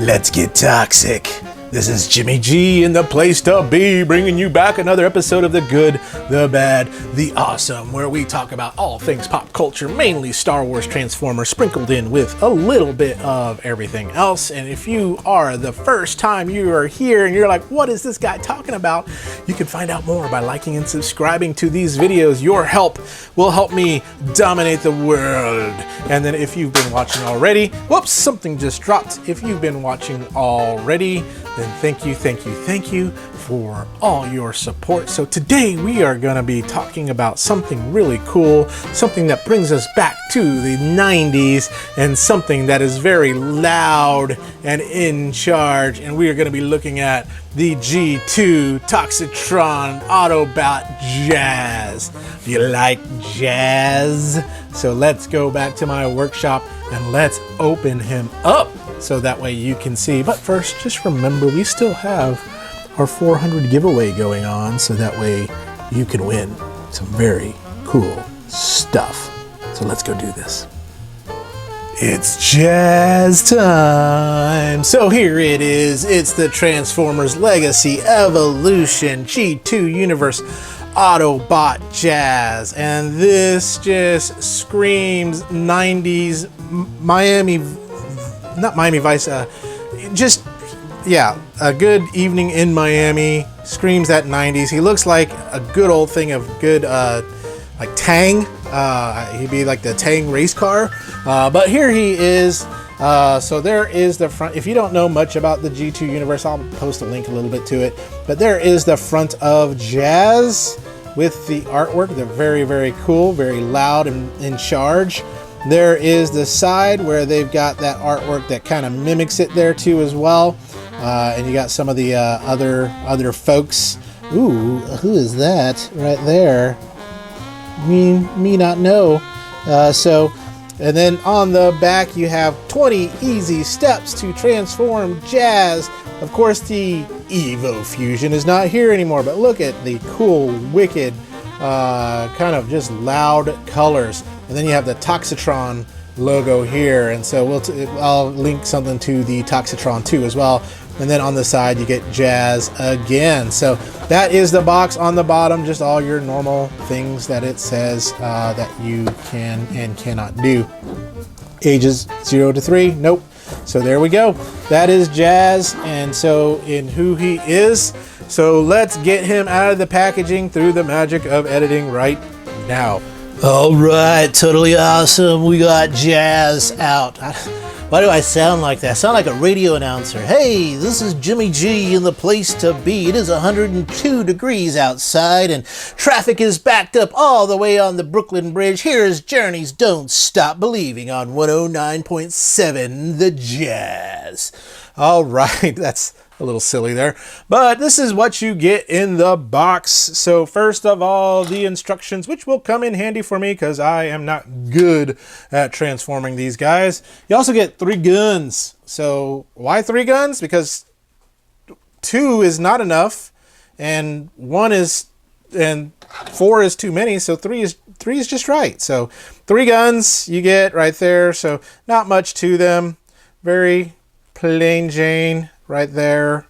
Let's get toxic. This is Jimmy G in the place to be, bringing you back another episode of The Good, The Bad, The Awesome, where we talk about all things pop culture, mainly Star Wars, Transformers, sprinkled in with a little bit of everything else. And if you are the first time you are here and you're like, what is this guy talking about? You can find out more by liking and subscribing to these videos. Your help will help me dominate the world. And then if you've been watching already, whoops, something just dropped. If you've been watching already, then thank you for all your support. So today we are going to be talking about something really cool, something that brings us back to the 90s, and something that is very loud and in charge. And we are going to be looking at the G2 Toxitron Autobot Jazz. Do you like jazz? So let's go back to my workshop and let's open him up, so that way you can see. But first, just remember, we still have our 400 giveaway going on, so that way you can win some very cool stuff. So let's go do this. It's jazz time. So here it is. It's the Transformers Legacy Evolution G2 Universe Autobot Jazz, and this just screams 90s Miami Vice, just, yeah, a good evening in Miami, screams that 90s. He looks like a good old thing of good, like Tang, he'd be like the Tang race car, but here he is. So there is the front. If you don't know much about the G2 universe, I'll post a link a little bit to it, but there is the front of Jazz with the artwork. They're very, very cool, very loud and in charge. There is the side where they've got that artwork that kind of mimics it there too as well. And you got some of the other folks. Ooh, who is that right there? Me not know. And then on the back you have 20 easy steps to transform Jazz. Of course, the Evo Fusion is not here anymore, but look at the cool, wicked, kind of just loud colors. And then you have the Toxitron logo here, and so I'll link something to the Toxitron 2 as well. And then on the side you get Jazz again. So that is the box. On the bottom, just all your normal things that it says that you can and cannot do. Ages 0 to 3, nope. So there we go. That is Jazz, and so in who he is. So let's get him out of the packaging through the magic of editing right now. All right, totally awesome. We got Jazz out. Why do I sound like that? I sound like a radio announcer. Hey, this is Jimmy G in the place to be. It is 102 degrees outside and traffic is backed up all the way on the Brooklyn Bridge. Here's Journey's Don't Stop Believing on 109.7 The Jazz. All right, that's a little silly there, but this is what you get in the box. So first of all, the instructions, which will come in handy for me because I am not good at transforming these guys. You also get 3 guns. So why 3 guns? Because 2 is not enough, and 4 is too many. So 3 is just right. So 3 guns you get right there. So not much to them. Very plain Jane right there.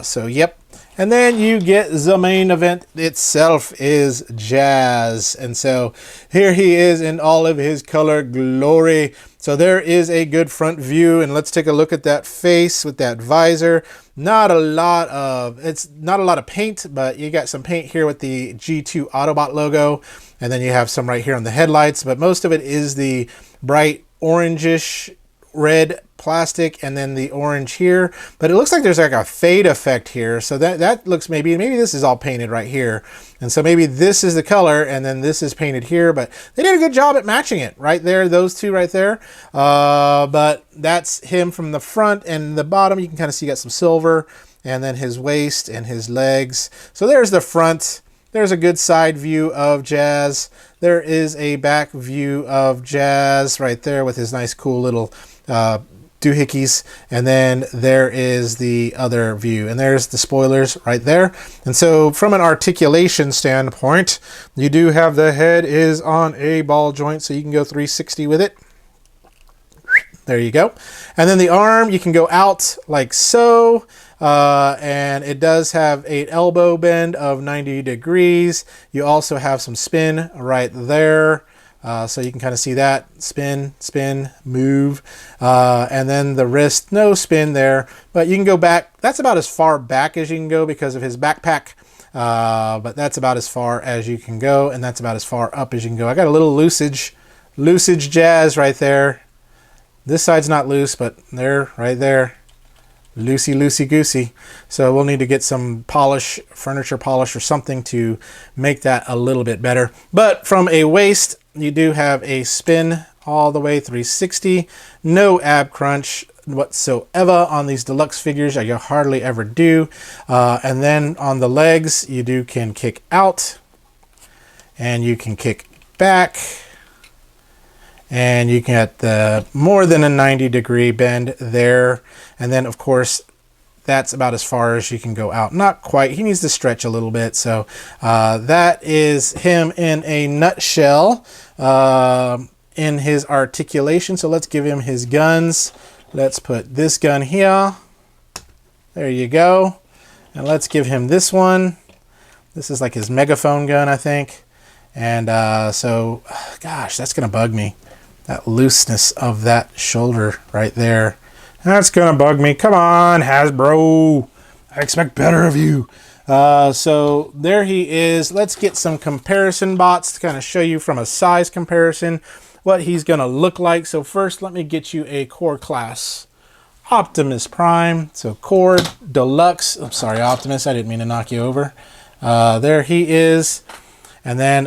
So yep. And then you get the main event itself is Jazz. And so here he is in all of his color glory. So there is a good front view, and let's take a look at that face with that visor. Not a lot of paint, but you got some paint here with the G2 Autobot logo, and then you have some right here on the headlights, but most of it is the bright orangish red plastic, and then the orange here. But it looks like there's like a fade effect here, so that looks, maybe this is all painted right here, and so maybe this is the color and then this is painted here. But they did a good job at matching it right there, those two right there. But that's him from the front, and the bottom you can kind of see got some silver, and then his waist and his legs. So there's the front. There's a good side view of Jazz. There is a back view of Jazz right there with his nice cool little doohickeys, and then there is the other view, and there's the spoilers right there. And so from an articulation standpoint, you do have the head is on a ball joint, so you can go 360 with it. There you go. And then the arm, you can go out like so. And it does have an elbow bend of 90 degrees. You also have some spin right there. So you can kind of see that. Spin, spin, move. And then the wrist, no spin there. But you can go back. That's about as far back as you can go because of his backpack. But that's about as far as you can go. And that's about as far up as you can go. I got a little loosage jazz right there. This side's not loose, but there, right there. Loosey goosey. So we'll need to get some polish, furniture polish or something to make that a little bit better. But from a waist, you do have a spin all the way 360. No ab crunch whatsoever on these deluxe figures. You hardly ever do. And then on the legs, you can kick out and you can kick back. And you can get the more than a 90-degree bend there. And then, of course, that's about as far as you can go out. Not quite. He needs to stretch a little bit. So that is him in a nutshell in his articulation. So let's give him his guns. Let's put this gun here. There you go. And let's give him this one. This is like his megaphone gun, I think. And so, gosh, that's going to bug me. That looseness of that shoulder right there. That's going to bug me. Come on, Hasbro. I expect better of you. So there he is. Let's get some comparison bots to kind of show you from a size comparison what he's going to look like. So first, let me get you a core class Optimus Prime. So core deluxe. I'm sorry, Optimus. I didn't mean to knock you over. There he is. And then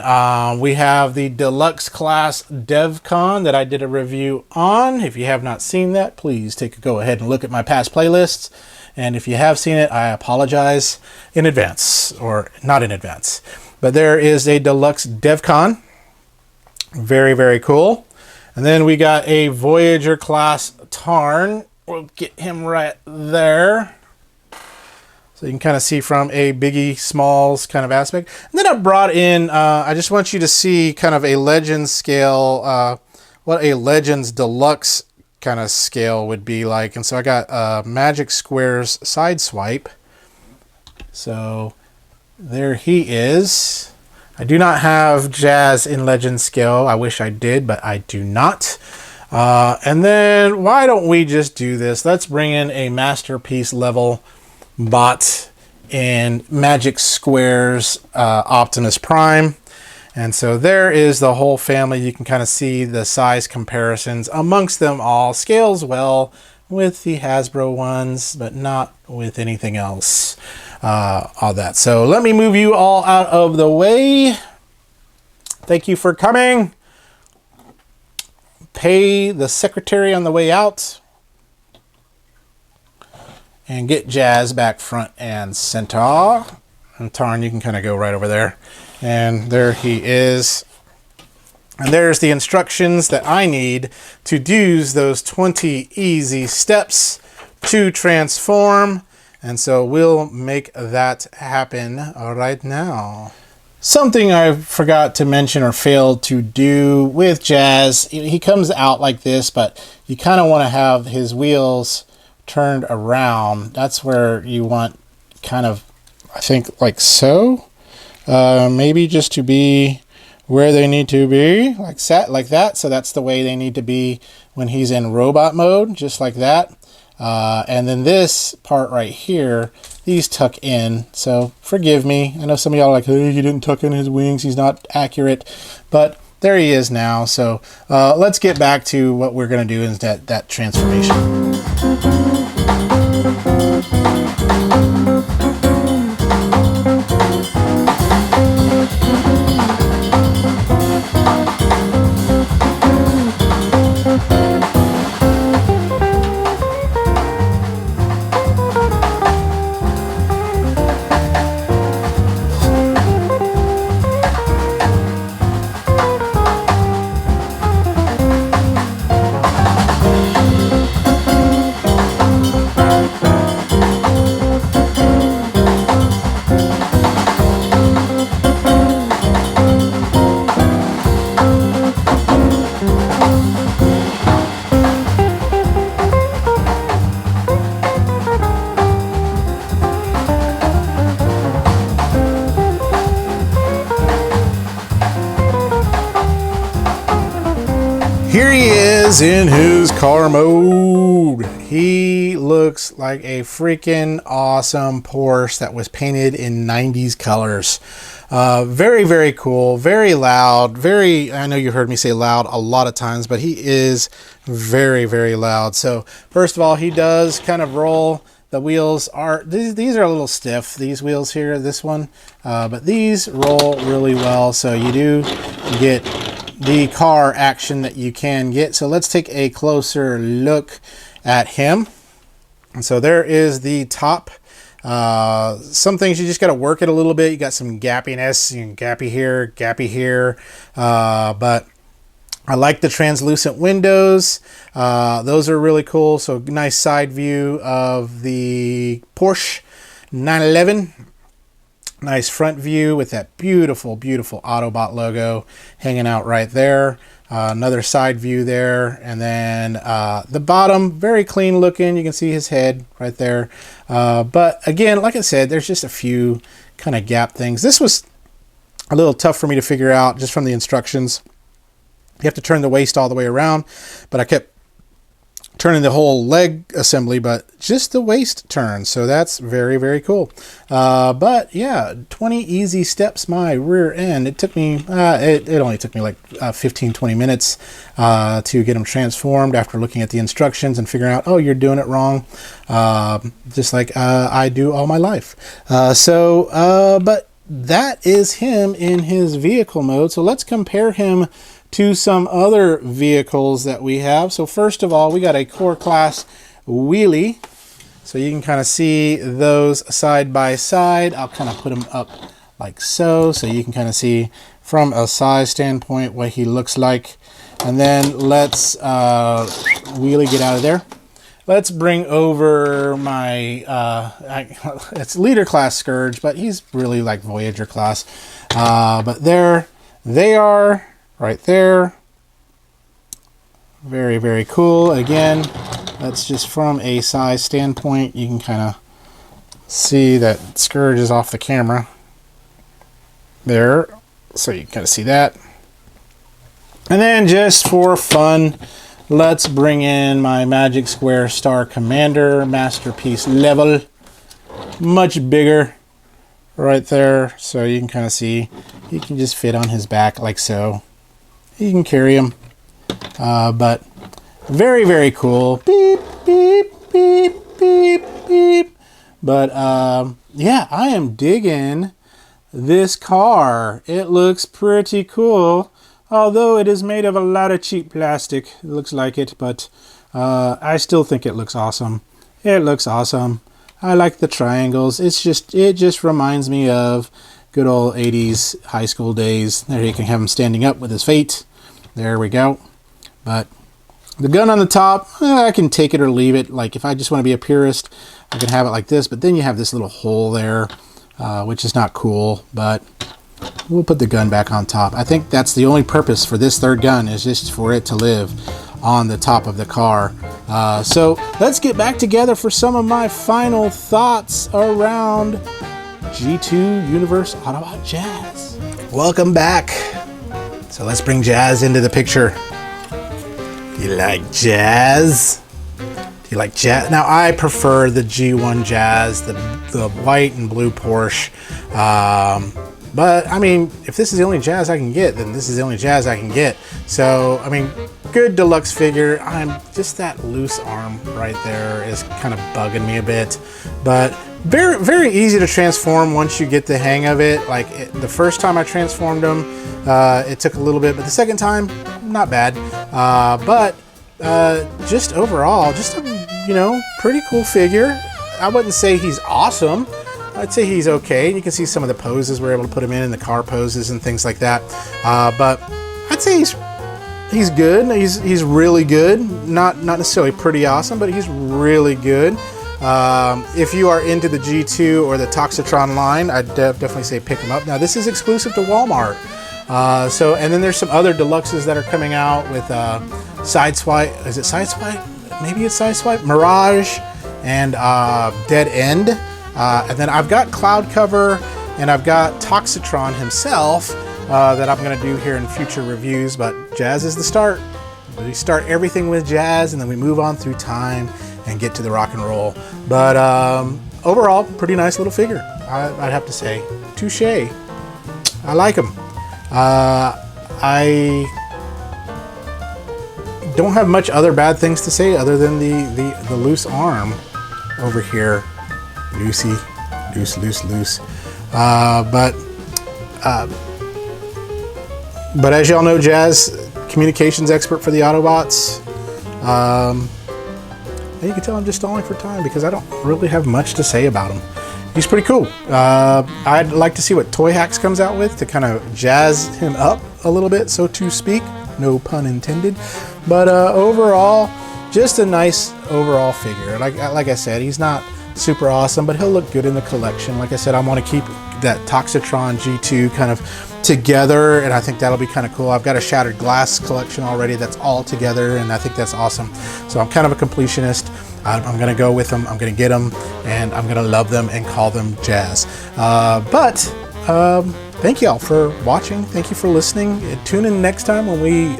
we have the deluxe class DevCon that I did a review on. If you have not seen that, please go ahead and look at my past playlists. And if you have seen it, I apologize in advance, or not in advance. But there is a deluxe DevCon. Very, very cool. And then we got a Voyager class Tarn. We'll get him right there. So you can kind of see from a Biggie Smalls kind of aspect. And then I brought in, I just want you to see kind of a Legends scale, what a Legends Deluxe kind of scale would be like. And so I got Magic Squares Sideswipe. So there he is. I do not have Jazz in Legends scale. I wish I did, but I do not. And then why don't we just do this? Let's bring in a Masterpiece level bot in Magic Squares Optimus Prime. And so there is the whole family. You can kind of see the size comparisons amongst them all. Scales well with the Hasbro ones, but not with anything else. All that. So let me move you all out of the way. Thank you for coming. Pay the secretary on the way out. And get Jazz back front and center. And Tarn, you can kind of go right over there. And there he is. And there's the instructions that I need to do those 20 easy steps to transform. And so we'll make that happen right now. Something I forgot to mention or failed to do with Jazz, he comes out like this, but you kind of want to have his wheels turned around. That's where you want kind of, I think, like so. Maybe just to be where they need to be, like that. So that's the way they need to be when he's in robot mode, just like that. And then this part right here, these tuck in. So forgive me. I know some of y'all are like, hey, he didn't tuck in his wings. He's not accurate. But there he is now. So let's get back to what we're going to do is that transformation. Here he is in his car mode. He looks like a freaking awesome Porsche that was painted in 90s colors. Very, very cool, very loud, I know you heard me say loud a lot of times, but he is very, very loud. So first of all, he does kind of roll. The wheels are, these are a little stiff, these wheels here, this one, but these roll really well. So you do get the car action that you can get. So let's take a closer look at him. And so there is the top. Some things you just got to work it a little bit. You got some gappiness, gappy here, but I like the translucent windows. Those are really cool. So nice side view of the Porsche 911. Nice front view with that beautiful, beautiful Autobot logo hanging out right there. Another side view there. And then the bottom, very clean looking. You can see his head right there. But again, like I said, there's just a few kind of gap things. This was a little tough for me to figure out just from the instructions. You have to turn the waist all the way around, but I kept turning the whole leg assembly, but just the waist turns. So that's very, very cool. But yeah, 20 easy steps my rear end. It took me, it only took me like 15-20 minutes to get them transformed after looking at the instructions and figuring out, oh, you're doing it wrong. Just like I do all my life. But that is him in his vehicle mode. So let's compare him to some other vehicles that we have. So first of all, we got a core class wheelie. So you can kind of see those side by side. I'll kind of put them up like so you can kind of see from a size standpoint what he looks like. And then let's wheelie get out of there. Let's bring over my, it's leader class Scourge, but he's really like Voyager class. But there they are. Right there. Very, very cool. Again, that's just from a size standpoint. You can kind of see that Scourge is off the camera there. So you can kind of see that. And then just for fun, let's bring in my Magic Square Star Commander Masterpiece level. Much bigger right there. So you can kind of see he can just fit on his back like so. You can carry them, but very, very cool. Beep, beep, beep, beep, beep. But yeah, I am digging this car. It looks pretty cool, although it is made of a lot of cheap plastic. It looks like it, but I still think it looks awesome. It looks awesome. I like the triangles. It just reminds me of good old 80s high school days. There you can have him standing up with his feet. There we go. But the gun on the top, I can take it or leave it. Like if I just want to be a purist, I can have it like this. But then you have this little hole there, which is not cool. But we'll put the gun back on top. I think that's the only purpose for this third gun, is just for it to live on the top of the car. So let's get back together for some of my final thoughts around G2 Universe Autobot Jazz. Welcome back. So let's bring Jazz into the picture. You like Jazz? Do you like Jazz? Now I prefer the G1 Jazz, the white and blue Porsche. But I mean, if this is the only Jazz I can get, then this is the only Jazz I can get. So I mean, good deluxe figure. I'm just that loose arm right there is kind of bugging me a bit, but very, very easy to transform once you get the hang of it. Like the first time I transformed them, it took a little bit, but the second time, not bad. But just overall, just a pretty cool figure. I wouldn't say he's awesome. I'd say he's okay. You can see some of the poses we're able to put him in the car poses and things like that. But I'd say he's good. He's really good. Not necessarily pretty awesome, but he's really good. If you are into the G2 or the Toxitron line, I'd definitely say pick them up. Now this is exclusive to Walmart. And then there's some other deluxes that are coming out with Sideswipe. Is it Sideswipe? Maybe it's Sideswipe. Mirage and Dead End. And then I've got Cloud Cover and I've got Toxitron himself that I'm going to do here in future reviews. But Jazz is the start. We start everything with jazz, and then we move on through time and get to the rock and roll. But overall, pretty nice little figure, I'd have to say. Touche. I like him. I don't have much other bad things to say other than the loose arm over here. Loosey. Loose. But as y'all know, Jazz, communications expert for the Autobots. You can tell I'm just stalling for time because I don't really have much to say about him. He's pretty cool. I'd like to see what Toy Hacks comes out with to kind of jazz him up a little bit, so to speak. No pun intended. But overall, just a nice overall figure. Like I said, he's not super awesome, but he'll look good in the collection. Like I said, I want to keep that Toxitron G2 kind of together, and I think that'll be kind of cool. I've got a Shattered Glass collection already that's all together, and I think that's awesome. So I'm kind of a completionist. I'm going to go with them. I'm going to get them, and I'm going to love them and call them Jazz. Thank y'all for watching. Thank you for listening. Tune in next time when we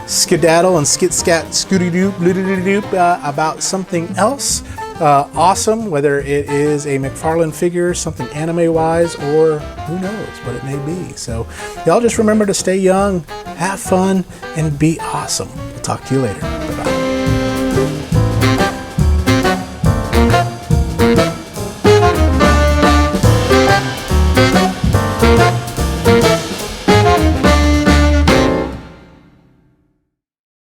skedaddle and skit-scat scooty-doop about something else awesome, whether it is a McFarlane figure, something anime-wise, or who knows what it may be. So y'all just remember to stay young, have fun, and be awesome. We'll talk to you later. Bye-bye.